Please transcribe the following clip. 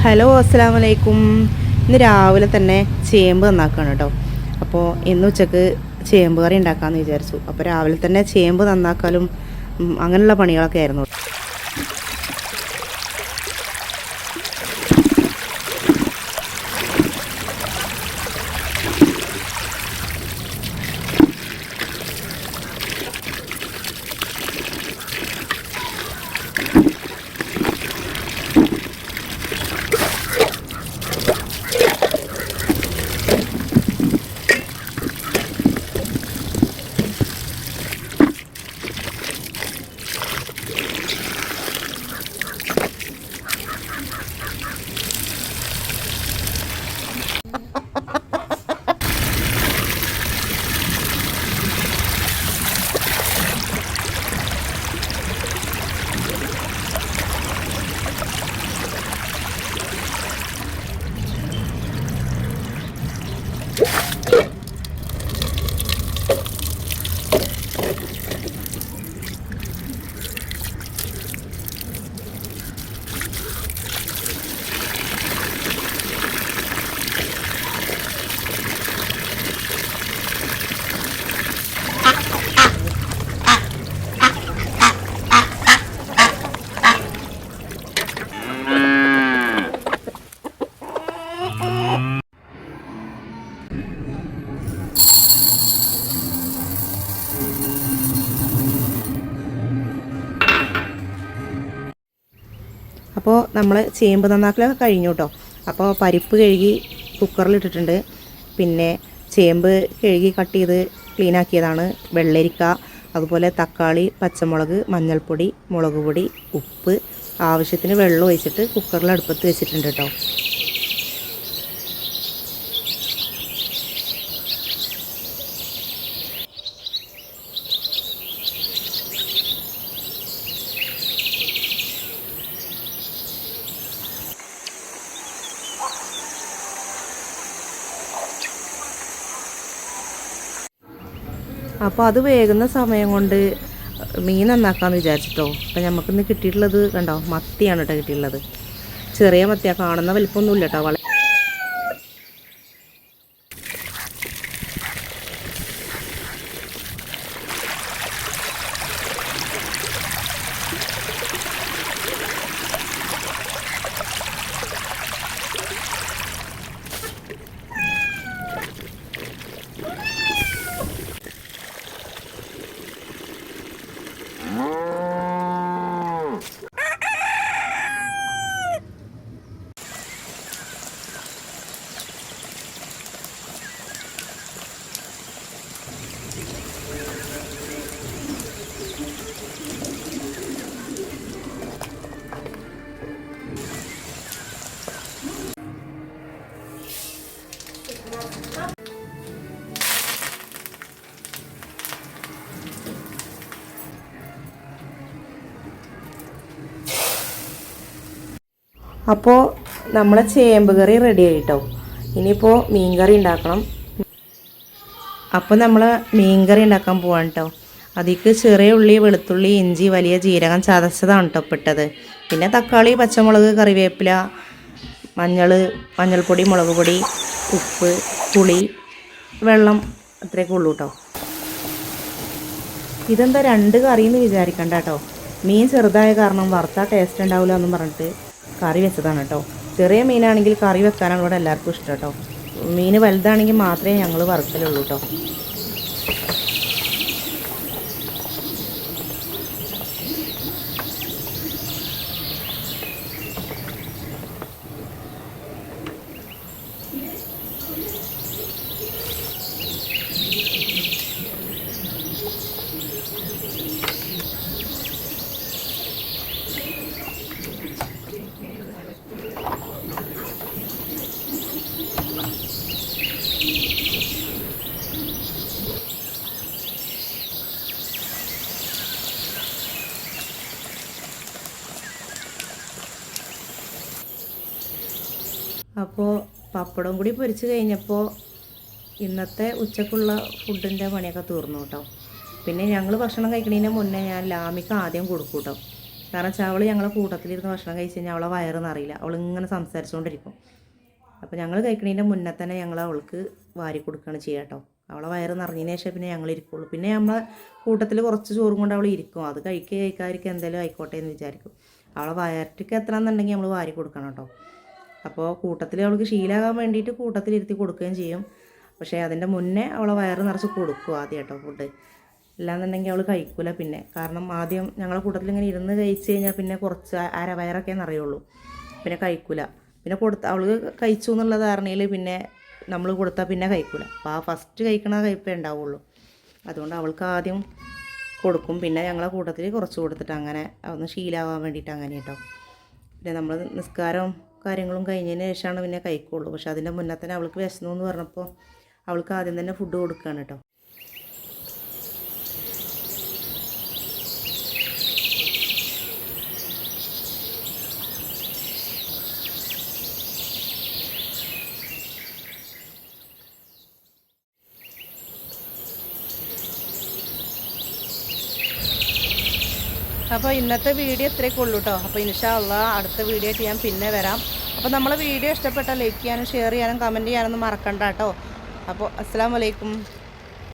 Hello അസ്സലാമു അലൈക്കും. ഇന്ന് രാവിലെ തന്നെ ചേമ്പ് നന്നാക്കുകയാണ് കേട്ടോ. അപ്പോൾ ഇന്ന് ഉച്ചക്ക് ചേമ്പ് കറി ഉണ്ടാക്കാമെന്ന് വിചാരിച്ചു. അപ്പോൾ രാവിലെ തന്നെ ചേമ്പ് നന്നാക്കാലും അങ്ങനെയുള്ള പണികളൊക്കെ ആയിരുന്നു. അപ്പോൾ നമ്മൾ ചേമ്പ് നന്നാക്കലൊക്കെ കഴിഞ്ഞു കേട്ടോ. അപ്പോൾ പരിപ്പ് കഴുകി കുക്കറിലിട്ടിട്ടുണ്ട്. പിന്നെ ചേമ്പ് കഴുകി കട്ട് ചെയ്ത് ക്ലീനാക്കിയതാണ്. വെള്ളരിക്ക, അതുപോലെ തക്കാളി, പച്ചമുളക്, മഞ്ഞൾപ്പൊടി, മുളക് പൊടി, ഉപ്പ്, ആവശ്യത്തിന് വെള്ളം ഒഴിച്ചിട്ട് കുക്കറിൽ അടുപ്പത്ത് വെച്ചിട്ടുണ്ട് കേട്ടോ. അപ്പോൾ അത് വേകുന്ന സമയം കൊണ്ട് മീൻ നന്നാക്കാമെന്ന് വിചാരിച്ചിട്ടോ. അപ്പോൾ നമുക്കിന്ന് കിട്ടിയിട്ടുള്ളത് കണ്ടോ, മത്തിയാണ് കേട്ടോ കിട്ടിയിട്ടുള്ളത്. ചെറിയ മത്തിയാണ്, കാണുന്ന വലിപ്പമൊന്നുമില്ല കേട്ടോ. അപ്പോൾ നമ്മളെ ചേമ്പ് കറി റെഡി ആയിട്ടോ. ഇനിയിപ്പോൾ മീൻ കറി ഉണ്ടാക്കണം. അപ്പോൾ നമ്മൾ മീൻ കറി ഉണ്ടാക്കാൻ പോവാണ് കേട്ടോ. അതിലേക്ക് ചെറിയ ഉള്ളി, വെളുത്തുള്ളി, ഇഞ്ചി, വലിയ ജീരകം ചതച്ചതാണ് കേട്ടോ ഇട്ടത്. പിന്നെ തക്കാളി, പച്ചമുളക്, കറിവേപ്പില, മഞ്ഞൾപ്പൊടി, മുളക് പൊടി, ഉപ്പ്, പുളി, വെള്ളം, അത്രയൊക്കെ ഉള്ളൂ കേട്ടോ. ഇതെന്താ രണ്ട് കറിയെന്ന് വിചാരിക്കണ്ട കേട്ടോ. മീൻ ചെറുതായ കാരണം വറുത്താൽ ടേസ്റ്റ് ഉണ്ടാവില്ല എന്നും പറഞ്ഞിട്ട് കറി വെച്ചതാണ് കേട്ടോ. ചെറിയ മീനാണെങ്കിൽ കറി വെക്കാനാണ് ഇവിടെ എല്ലാവർക്കും ഇഷ്ടം കേട്ടോ. മീൻ വലുതാണെങ്കിൽ മാത്രമേ ഞങ്ങൾ വറുക്കലുള്ളൂ കേട്ടോ. അപ്പോൾ പപ്പടം കൂടി പൊരിച്ച് കഴിഞ്ഞപ്പോൾ ഇന്നത്തെ ഉച്ചക്കുള്ള ഫുഡിൻ്റെ പണിയൊക്കെ തീർന്നു കേട്ടോ. പിന്നെ ഞങ്ങൾ ഭക്ഷണം കഴിക്കുന്നതിന് മുന്നേ ഞാൻ ലാമിക്ക് ആദ്യം കൊടുക്കും കേട്ടോ. കാരണം വെച്ചാൽ അവൾ ഞങ്ങളെ കൂട്ടത്തിലിരുന്ന് ഭക്ഷണം കഴിച്ച് കഴിഞ്ഞാൽ അവളെ വയറെന്നറിയില്ല, അവളിങ്ങനെ സംസാരിച്ചുകൊണ്ടിരിക്കും. അപ്പോൾ ഞങ്ങൾ കഴിക്കണതിൻ്റെ മുന്നേ തന്നെ ഞങ്ങൾ അവൾക്ക് വാരി കൊടുക്കുകയാണ് ചെയ്യുക കേട്ടോ. അവളെ വയറ് നിറഞ്ഞതിന് ശേഷം പിന്നെ ഞങ്ങൾ ഇരിക്കുള്ളൂ. പിന്നെ നമ്മളെ കൂട്ടത്തിൽ കുറച്ച് ചോറും കൊണ്ട് അവൾ ഇരിക്കും, അത് കഴിക്കാതിരിക്കുക എന്തെങ്കിലും ആയിക്കോട്ടെ എന്ന് വിചാരിക്കും. അവളെ വയറ്റിക്ക് എത്തണമെന്നുണ്ടെങ്കിൽ നമ്മൾ വാരി കൊടുക്കണം കേട്ടോ. അപ്പോൾ കൂട്ടത്തിൽ അവൾക്ക് ശീലമാകാൻ വേണ്ടിയിട്ട് കൂട്ടത്തിലിരുത്തി കൊടുക്കുകയും ചെയ്യും. പക്ഷേ അതിൻ്റെ മുന്നേ അവളെ വയറ് നിറച്ച് കൊടുക്കും ആദ്യം കേട്ടോ ഫുഡ്. അല്ലാന്നുണ്ടെങ്കിൽ അവൾ കഴിക്കില്ല പിന്നെ. കാരണം ആദ്യം ഞങ്ങളെ കൂട്ടത്തിൽ ഇങ്ങനെ ഇരുന്ന് കഴിച്ച് കഴിഞ്ഞാൽ പിന്നെ കുറച്ച് വയറൊക്കെ അറിയുള്ളൂ, പിന്നെ കഴിക്കില്ല. പിന്നെ അവൾ കഴിച്ചു എന്നുള്ള ധാരണയിൽ പിന്നെ നമ്മൾ കൊടുത്താൽ പിന്നെ കഴിക്കില്ല. അപ്പോൾ ആ ഫസ്റ്റ് കഴിക്കണ കഴിപ്പേ ഉണ്ടാവുള്ളൂ. അതുകൊണ്ട് അവൾക്ക് ആദ്യം കൊടുക്കും, പിന്നെ ഞങ്ങളെ കൂട്ടത്തിൽ കുറച്ച് കൊടുത്തിട്ട് അങ്ങനെ ഒന്ന് ശീലമാകാൻ വേണ്ടിയിട്ട് അങ്ങനെ കേട്ടോ. പിന്നെ നമ്മൾ നിസ്കാരവും കാര്യങ്ങളും കഴിഞ്ഞതിന് ശേഷമാണ് പിന്നെ കഴിക്കുള്ളൂ. പക്ഷെ അതിൻ്റെ മുന്നേ തന്നെ അവൾക്ക് വിശന്നു എന്ന് പറഞ്ഞപ്പോൾ അവൾക്ക് ആദ്യം തന്നെ ഫുഡ് കൊടുക്കുകയാണ് കേട്ടോ. അപ്പോൾ ഇന്നത്തെ വീഡിയോ ഇത്രയൊക്കെ ഉള്ളൂ കേട്ടോ. അപ്പോൾ ഇൻഷാ അള്ളാ അടുത്ത വീഡിയോ ആയിട്ട് ഞാൻ പിന്നെ വരാം. അപ്പോൾ നമ്മളെ വീഡിയോ ഇഷ്ടപ്പെട്ടാൽ ലൈക്ക് ചെയ്യാനും ഷെയർ ചെയ്യാനും കമൻറ്റ് ചെയ്യാനൊന്നും മറക്കണ്ട കേട്ടോ. അപ്പോൾ അസ്സലാമു അലൈക്കും.